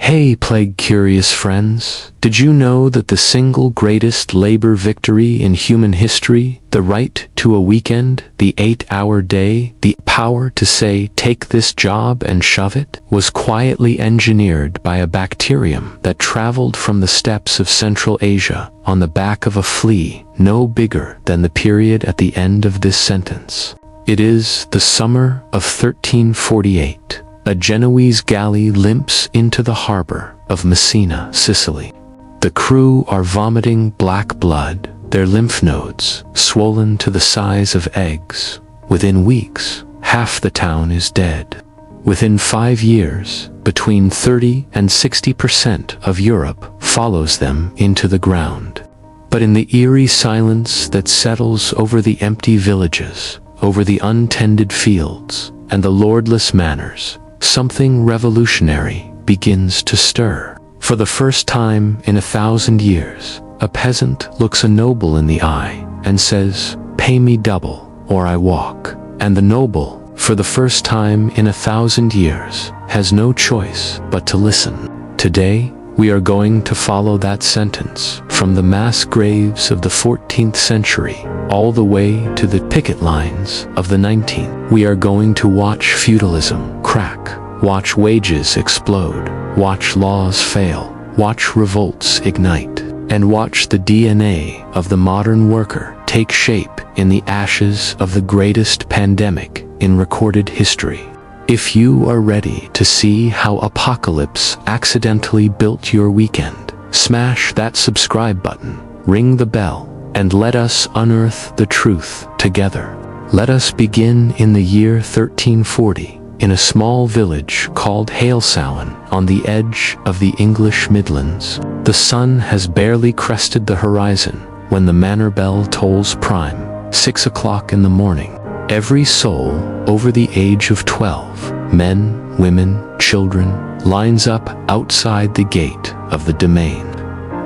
Hey, plague-curious friends, did you know that the single greatest labor victory in human history, the right to a weekend, the 8-hour day, the power to say, take this job and shove it, was quietly engineered by a bacterium that traveled from the steppes of Central Asia on the back of a flea no bigger than the period at the end of this sentence? It is the summer of 1348. A Genoese galley limps into the harbor of Messina, Sicily. The crew are vomiting black blood, their lymph nodes swollen to the size of eggs. Within weeks, half the town is dead. Within 5 years, between 30 and 60% of Europe follows them into the ground. But in the eerie silence that settles over the empty villages, over the untended fields, and the lordless manors, something revolutionary begins to stir. For the first time in 1,000 years, a peasant looks a noble in the eye and says, "Pay me double, or I walk." And the noble, for the first time in 1,000 years, has no choice but to listen. Today, we are going to follow that sentence from the mass graves of the 14th century all the way to the picket lines of the 19th. We are going to watch feudalism crack, watch wages explode, watch laws fail, watch revolts ignite, and watch the DNA of the modern worker take shape in the ashes of the greatest pandemic in recorded history. If you are ready to see how apocalypse accidentally built your weekend, smash that subscribe button, ring the bell, and let us unearth the truth together. Let us begin in the year 1340, in a small village called Hailsowen on the edge of the English Midlands. The sun has barely crested the horizon when the manor bell tolls prime, 6 o'clock in the morning. Every soul over the age of 12, men, women, children, lines up outside the gate of the domain.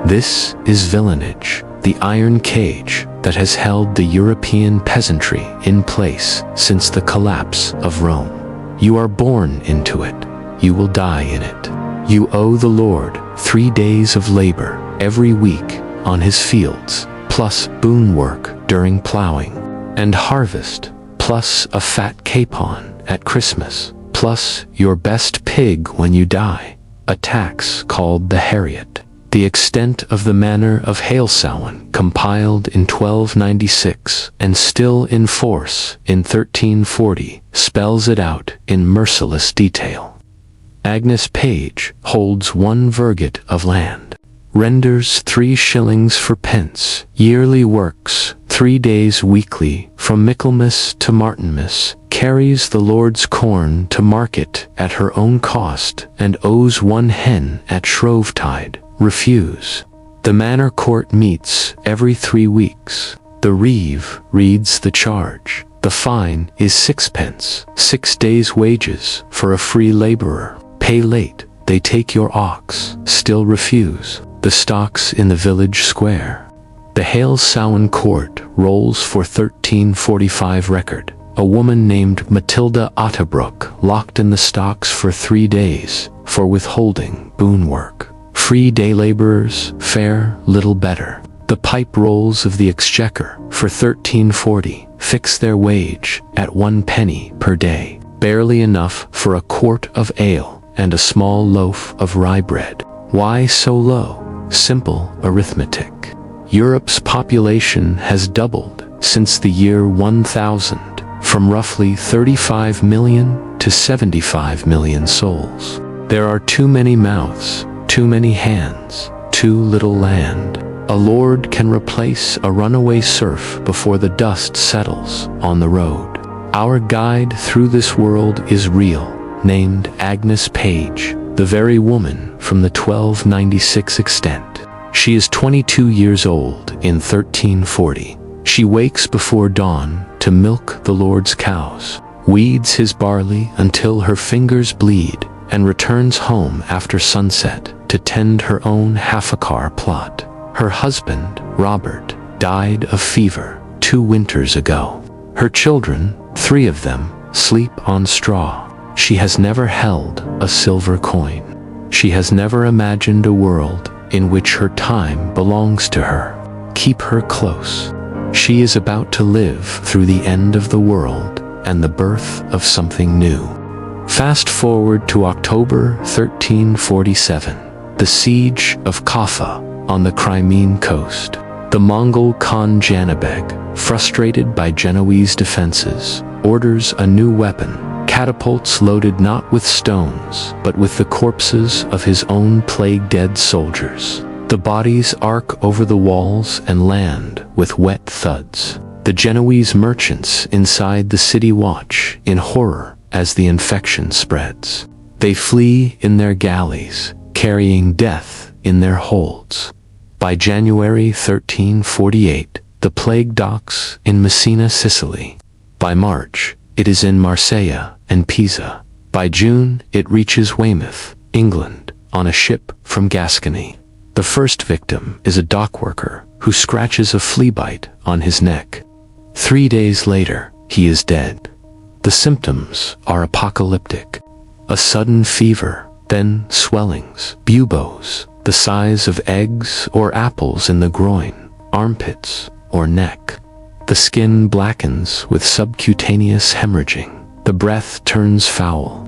This is villanage, the iron cage that has held the European peasantry in place since the collapse of Rome. You are born into it. You will die in it. You owe the Lord 3 days of labor every week on his fields, plus boon work during plowing, and harvest, plus a fat capon at Christmas, plus your best pig when you die, a tax called the Harriet. The extent of the manor of Hailsowen, compiled in 1296 and still in force in 1340, spells it out in merciless detail. Agnes Page holds 1 virgate of land, renders 3 shillings for pence, yearly works 3 days weekly from Michaelmas to Martinmas, carries the Lord's corn to market at her own cost, and owes 1 hen at Shrovetide. Refuse. The manor court meets every 3 weeks. The reeve reads the charge. The fine is 6 pence, 6 days' wages for a free laborer. Pay late, they take your ox. Still refuse. The stocks in the village square. The Hailsowen court rolls for 1345 record. A woman named Matilda Otterbrook locked in the stocks for 3 days for withholding boon work. Free day laborers fare little better. The pipe rolls of the exchequer for 1340 fix their wage at 1 penny per day, barely enough for a quart of ale and a small loaf of rye bread. Why so low? Simple arithmetic. Europe's population has doubled since the year 1000, from roughly 35 million to 75 million souls. There are too many mouths, too many hands, too little land. A lord can replace a runaway serf before the dust settles on the road. Our guide through this world is real, named Agnes Page, the very woman from the 1296 extent. She is 22 years old in 1340. She wakes before dawn to milk the Lord's cows, weeds his barley until her fingers bleed, and returns home after sunset to tend her own half-acre plot. Her husband, Robert, died of fever 2 winters ago. Her children, 3 of them, sleep on straw. She has never held a silver coin. She has never imagined a world in which her time belongs to her. Keep her close. She is about to live through the end of the world and the birth of something new. Fast forward to October 1347, the siege of Kaffa on the Crimean coast. The Mongol Khan Janibeg, frustrated by Genoese defenses, orders a new weapon, catapults loaded not with stones, but with the corpses of his own plague-dead soldiers. The bodies arc over the walls and land with wet thuds. The Genoese merchants inside the city watch in horror as the infection spreads. They flee in their galleys, carrying death in their holds. By January 1348, the plague docks in Messina, Sicily. By March, it is in Marseille and Pisa. By June, it reaches Weymouth, England, on a ship from Gascony. The first victim is a dockworker who scratches a flea bite on his neck. 3 days later, he is dead. The symptoms are apocalyptic. A sudden fever, then swellings, buboes, the size of eggs or apples in the groin, armpits, or neck. The skin blackens with subcutaneous hemorrhaging. The breath turns foul.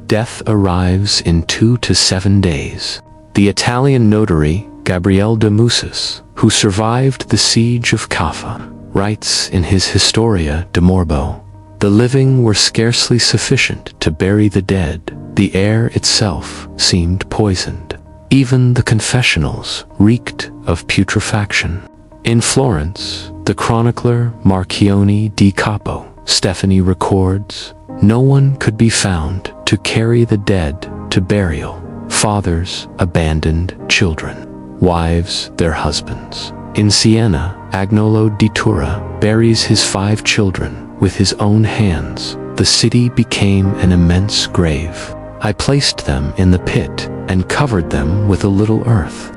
Death arrives in 2 to 7 days. The Italian notary, Gabriele de Mussis, who survived the siege of Kaffa, writes in his Historia de Morbo, "The living were scarcely sufficient to bury the dead. The air itself seemed poisoned. Even the confessionals reeked of putrefaction." In Florence, the chronicler Marchione di Capo, Stephanie records, "No one could be found to carry the dead to burial. Fathers abandoned children, wives their husbands." In Siena, Agnolo di Tura buries his 5 children with his own hands. The city became an immense grave. "I placed them in the pit and covered them with a little earth."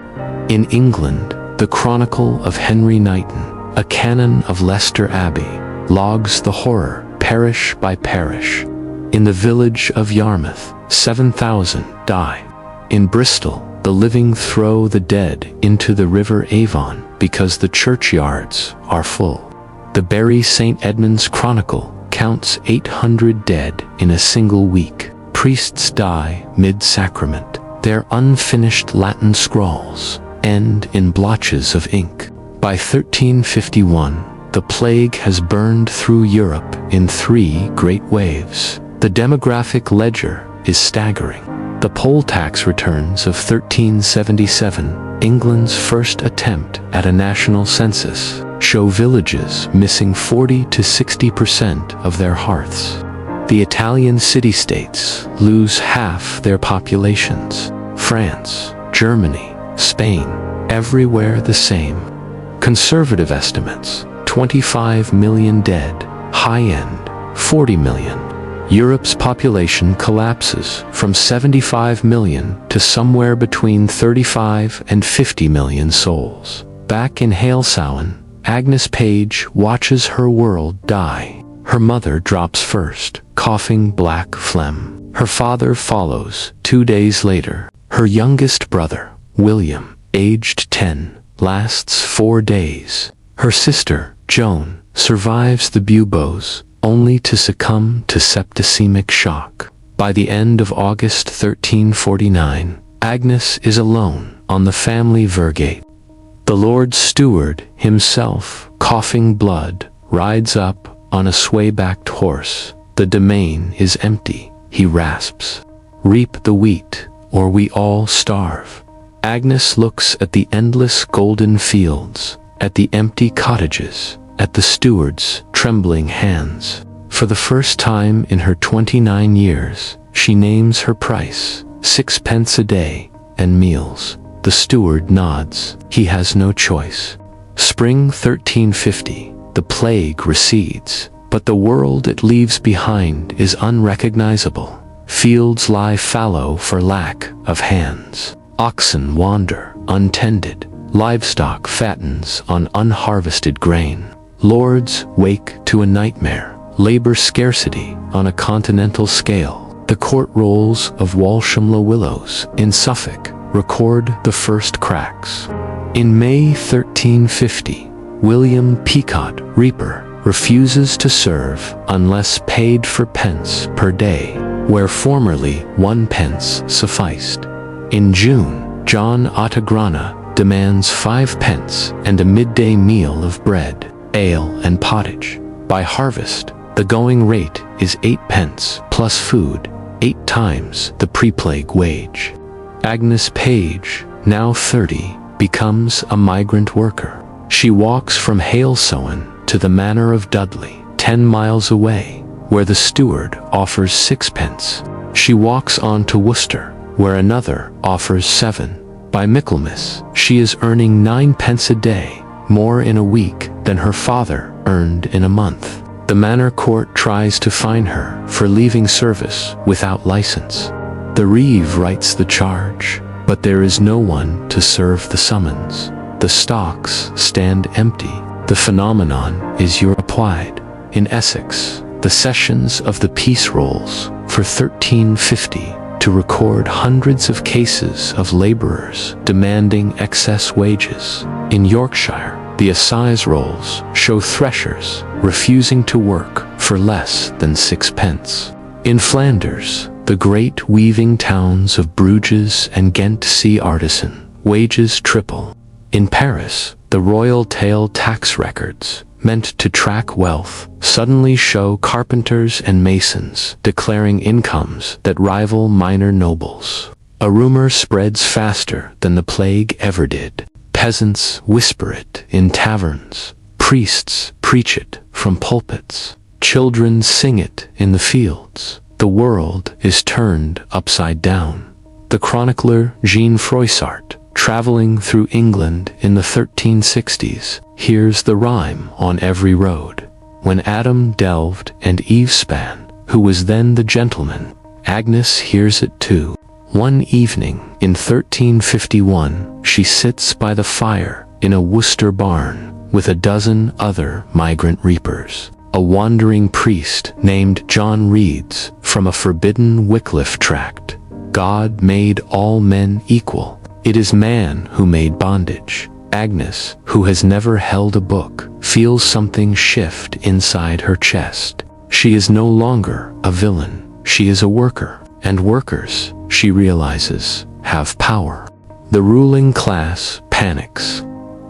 In England, the Chronicle of Henry Knighton, a canon of Leicester Abbey, logs the horror parish by parish. In the village of Yarmouth, 7,000 die. In Bristol, the living throw the dead into the River Avon because the churchyards are full. The Bury St. Edmunds Chronicle counts 800 dead in a single week. Priests die mid-sacrament. Their unfinished Latin scrawls end in blotches of ink. By 1351, the plague has burned through Europe in 3 great waves. The demographic ledger is staggering. The poll tax returns of 1377, England's first attempt at a national census, show villages missing 40 to 60% of their hearths. The Italian city-states lose half their populations. France, Germany, Spain, everywhere the same. Conservative estimates, 25 million dead, high-end, 40 million. Europe's population collapses from 75 million to somewhere between 35 and 50 million souls. Back in Halesowen, Agnes Page watches her world die. Her mother drops first, coughing black phlegm. Her father follows 2 days later. Her youngest brother, William, aged 10, lasts 4 days. Her sister, Joan, survives the buboes, only to succumb to septicemic shock. By the end of August 1349, Agnes is alone on the family vergate. The Lord Steward himself, coughing blood, rides up on a sway-backed horse. The domain is empty, he rasps. "Reap the wheat, or we all starve." Agnes looks at the endless golden fields, at the empty cottages, at the steward's trembling hands. For the first time in her 29 years, she names her price, 6 pence a day, and meals. The steward nods. He has no choice. Spring 1350, the plague recedes, but the world it leaves behind is unrecognizable. Fields lie fallow for lack of hands. Oxen wander untended. Livestock fattens on unharvested grain. Lords wake to a nightmare. Labor scarcity on a continental scale. The court rolls of Walshamlow Willows in Suffolk record the first cracks. In May 1350, William Peasants Reaper refuses to serve unless paid for pence per day, where formerly 1 pence sufficed. In June, John Ottagrana demands 5 pence and a midday meal of bread, ale and pottage. By harvest, the going rate is 8 pence plus food, 8 times the pre-plague wage. Agnes Page, now 30, becomes a migrant worker. She walks from Halesowen to the Manor of Dudley, 10 miles away, where the steward offers 6 pence. She walks on to Worcester, where another offers 7. By Michaelmas, she is earning 9 pence a day, more in a week than her father earned in a month. The manor court tries to fine her for leaving service without license. The reeve writes the charge, but there is no one to serve the summons. The stocks stand empty. The phenomenon is applied. In Essex, the sessions of the peace rolls for 1350 to record hundreds of cases of labourers demanding excess wages. In Yorkshire, the assize rolls show threshers refusing to work for less than 6 pence. In Flanders, the great weaving towns of Bruges and Ghent see artisan wages triple. In Paris, the royal tail tax records, meant to track wealth, suddenly show carpenters and masons declaring incomes that rival minor nobles. A rumor spreads faster than the plague ever did. Peasants whisper it in taverns. Priests preach it from pulpits. Children sing it in the fields. The world is turned upside down. The chronicler Jean Froissart, traveling through England in the 1360s, hears the rhyme on every road. When Adam delved and Eve span, who was then the gentleman, Agnes hears it too. One evening in 1351, she sits by the fire in a Worcester barn with a dozen other migrant reapers. A wandering priest named John reads from a forbidden Wycliffe tract, "God made all men equal. It is man who made bondage." Agnes, who has never held a book, feels something shift inside her chest. She is no longer a villain. She is a worker, and workers, she realizes, have power. The ruling class panics.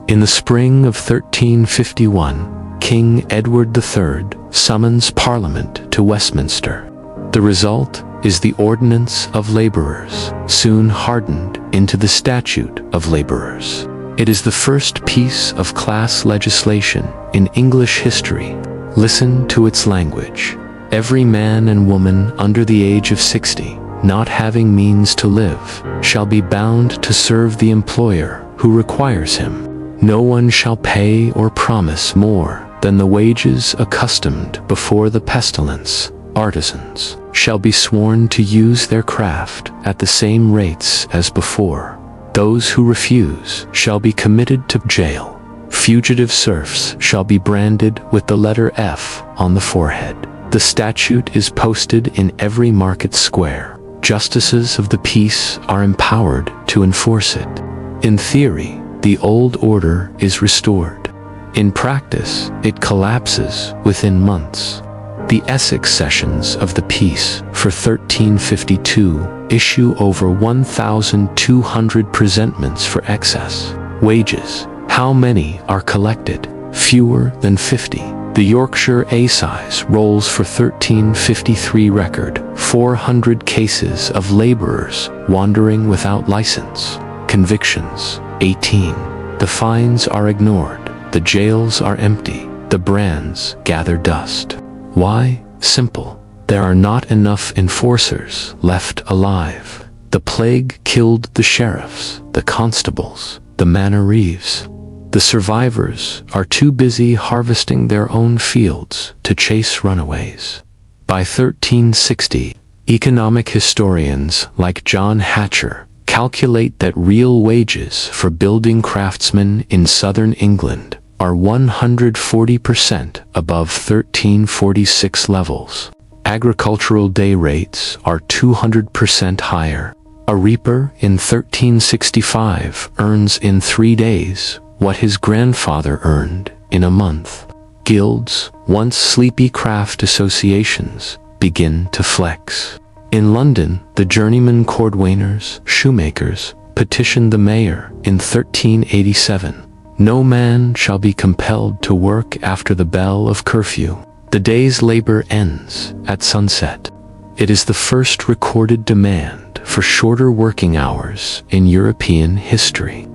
In the spring of 1351, King Edward III summons Parliament to Westminster. The result is the Ordinance of Labourers, soon hardened into the Statute of Labourers. It is the first piece of class legislation in English history. Listen to its language. Every man and woman under the age of 60, not having means to live, shall be bound to serve the employer who requires him. No one shall pay or promise more than the wages accustomed before the pestilence. Artisans shall be sworn to use their craft at the same rates as before. Those who refuse shall be committed to jail. Fugitive serfs shall be branded with the letter F on the forehead. The statute is posted in every market square. Justices of the peace are empowered to enforce it. In theory, the old order is restored. In practice, it collapses within months. The Essex Sessions of the Peace for 1352 issue over 1,200 presentments for excess wages. How many are collected? Fewer than 50. The Yorkshire Assize rolls for 1353 record 400 cases of labourers wandering without license. Convictions, 18. The fines are ignored. The jails are empty. The brands gather dust. Why? Simple. There are not enough enforcers left alive. The plague killed the sheriffs, the constables, the manor reeves. The survivors are too busy harvesting their own fields to chase runaways. By 1360, economic historians like John Hatcher calculate that real wages for building craftsmen in southern England are 140% above 1346 levels. Agricultural day rates are 200% higher. A reaper in 1365 earns in 3 days what his grandfather earned in a month. Guilds, once sleepy craft associations, begin to flex. In London, the journeyman cordwainers, shoemakers, petitioned the mayor in 1387. No man shall be compelled to work after the bell of curfew. The day's labor ends at sunset. It is the first recorded demand for shorter working hours in European history.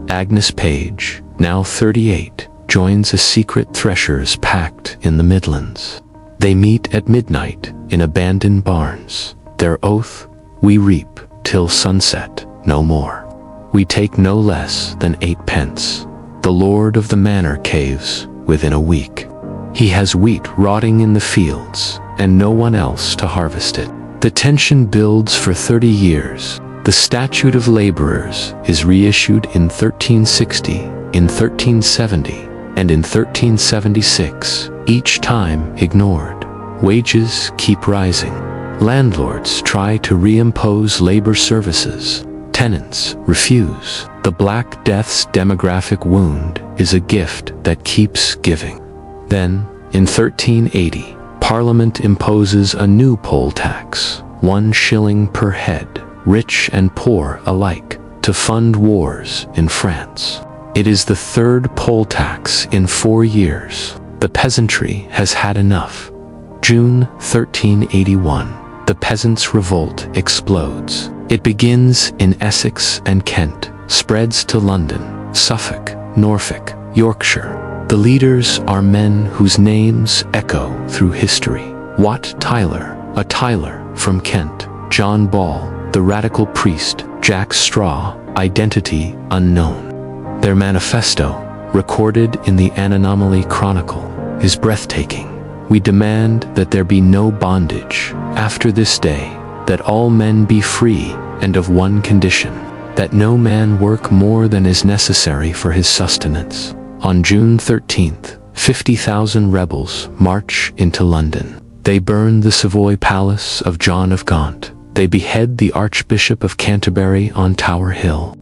Agnes Page, now 38, joins a secret threshers pact in the Midlands. They meet at midnight in abandoned barns. Their oath, we reap till sunset, no more. We take no less than 8 pence. The lord of the manor caves within a week. He has wheat rotting in the fields, and no one else to harvest it. The tension builds for 30 years. The Statute of Labourers is reissued in 1360, in 1370, and in 1376, each time ignored. Wages keep rising. Landlords try to reimpose labor services. Tenants refuse. The Black Death's demographic wound is a gift that keeps giving. Then, in 1380, Parliament imposes a new poll tax, 1 shilling per head, rich and poor alike, to fund wars in France. It is the 3rd poll tax in 4 years. The peasantry has had enough. June 1381, the Peasants Revolt explodes. It begins in Essex and Kent, spreads to London, Suffolk, Norfolk, Yorkshire. The leaders are men whose names echo through history. Wat Tyler, a Tyler from Kent. John Ball, the radical priest. Jack Straw, identity unknown. Their manifesto, recorded in the Anomaly Chronicle, is breathtaking. We demand that there be no bondage after this day, that all men be free and of one condition, that no man work more than is necessary for his sustenance. On June 13th, 50,000 rebels march into London. They burn the Savoy Palace of John of Gaunt. They behead the Archbishop of Canterbury on Tower Hill.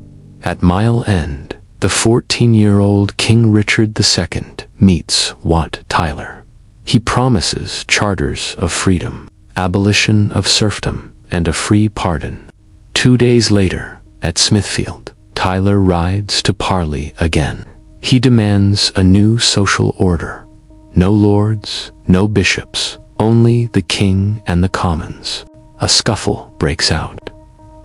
At Mile End, the 14-year-old King Richard II meets Wat Tyler. He promises charters of freedom, abolition of serfdom, and a free pardon. 2 days later, at Smithfield, Tyler rides to parley again. He demands a new social order. No lords, no bishops, only the king and the commons. A scuffle breaks out.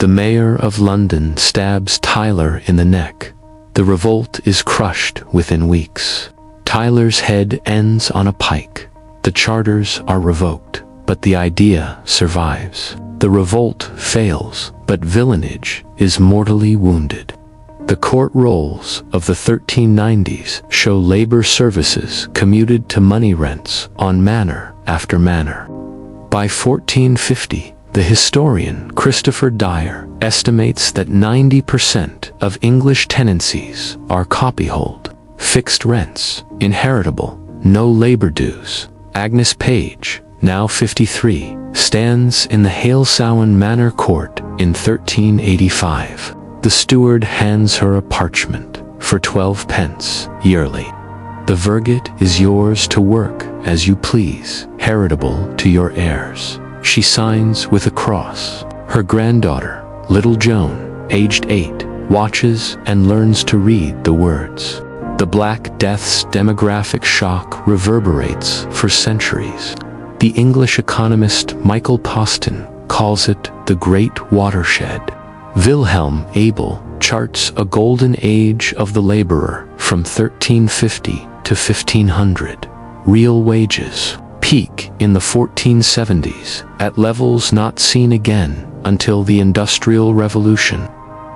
The mayor of London stabs Tyler in the neck. The revolt is crushed within weeks. Tyler's head ends on a pike. The charters are revoked, but the idea survives. The revolt fails, but villanage is mortally wounded. The court rolls of the 1390s show labor services commuted to money rents on manor after manor. By 1450, the historian Christopher Dyer estimates that 90% of English tenancies are copyhold, fixed rents, inheritable, no labor dues. Agnes Page, now 53, stands in the Halesowen Manor Court in 1385. The steward hands her a parchment for 12 pence yearly. The verdict is yours to work as you please, heritable to your heirs. She signs with a cross. Her granddaughter, little Joan, aged 8, watches and learns to read the words. The Black Death's demographic shock reverberates for centuries. The English economist Michael Poston calls it the Great Watershed. Wilhelm Abel charts a golden age of the laborer from 1350 to 1500. Real wages peak in the 1470s at levels not seen again until the Industrial Revolution.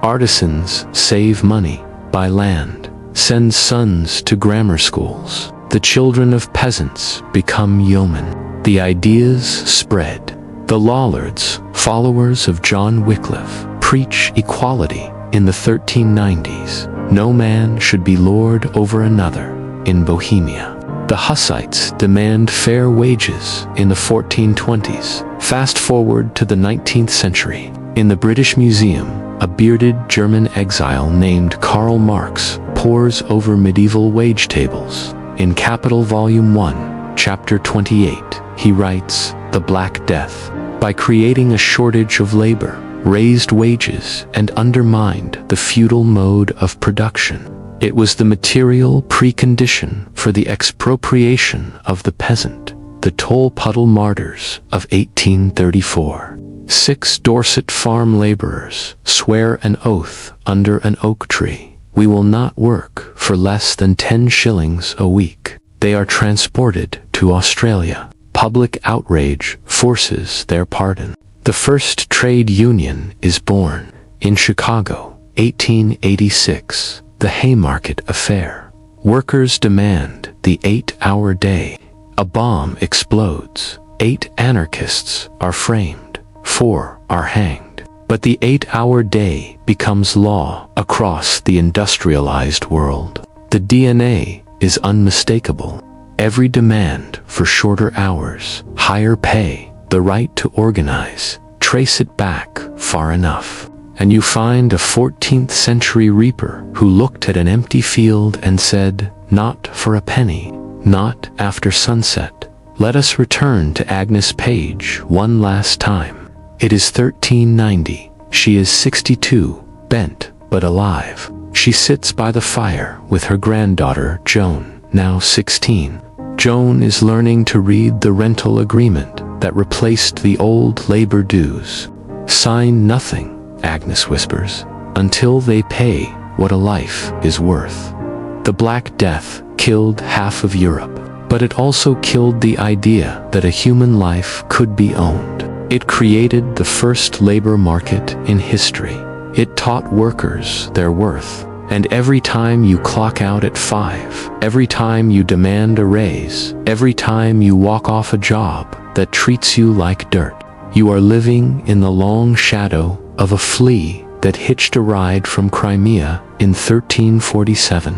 Artisans save money, buy land, send sons to grammar schools. The children of peasants become yeomen. The ideas spread. The Lollards, followers of John Wycliffe, preach equality in the 1390s. No man should be lord over another in Bohemia. The Hussites demand fair wages in the 1420s. Fast forward to the 19th century. In the British Museum, a bearded German exile named Karl Marx pores over medieval wage tables. In Capital Volume 1, Chapter 28, he writes, "The Black Death, by creating a shortage of labor, raised wages and undermined the feudal mode of production. It was the material precondition for the expropriation of the peasant, the toll puddle martyrs of 1834. 6 Dorset farm laborers swear an oath under an oak tree. We will not work for less than 10 shillings a week. They are transported to Australia. Public outrage forces their pardon. The first trade union is born in Chicago, 1886, the Haymarket Affair. Workers demand the 8-hour day. A bomb explodes. 8 anarchists are framed. 4 are hanged. But the 8-hour day becomes law across the industrialized world. The DNA is unmistakable. Every demand for shorter hours, higher pay, the right to organize, trace it back far enough, and you find a 14th century reaper who looked at an empty field and said, "Not for a penny, not after sunset." Let us return to Agnes Page one last time. It is 1390. She is 62, bent but alive. She sits by the fire with her granddaughter, Joan, now 16. Joan is learning to read the rental agreement that replaced the old labor dues. "Sign nothing," Agnes whispers, "until they pay what a life is worth." The Black Death killed half of Europe, but it also killed the idea that a human life could be owned. It created the first labor market in history. It taught workers their worth. And every time you clock out at 5, every time you demand a raise, every time you walk off a job that treats you like dirt, you are living in the long shadow of a flea that hitched a ride from Crimea in 1347.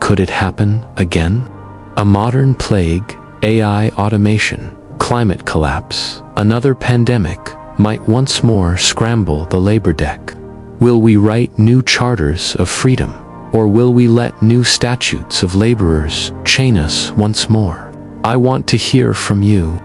Could it happen again? A modern plague, AI automation, climate collapse, another pandemic might once more scramble the labor deck. Will we write new charters of freedom, or will we let new statutes of laborers chain us once more? I want to hear from you.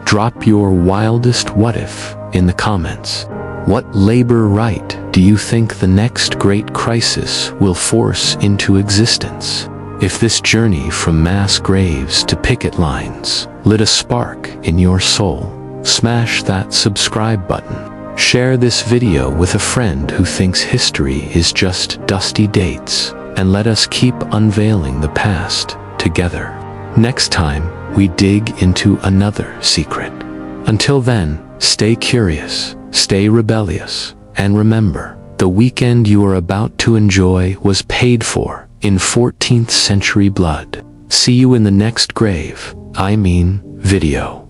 Drop your wildest what if in the comments. What labor right do you think the next great crisis will force into existence? If this journey from mass graves to picket lines lit a spark in your soul, smash that subscribe button. Share this video with a friend who thinks history is just dusty dates, and let us keep unveiling the past together. Next time, we dig into another secret. Until then, stay curious, stay rebellious, and remember, the weekend you are about to enjoy was paid for in 14th century blood. See you in the next grave, I mean, video.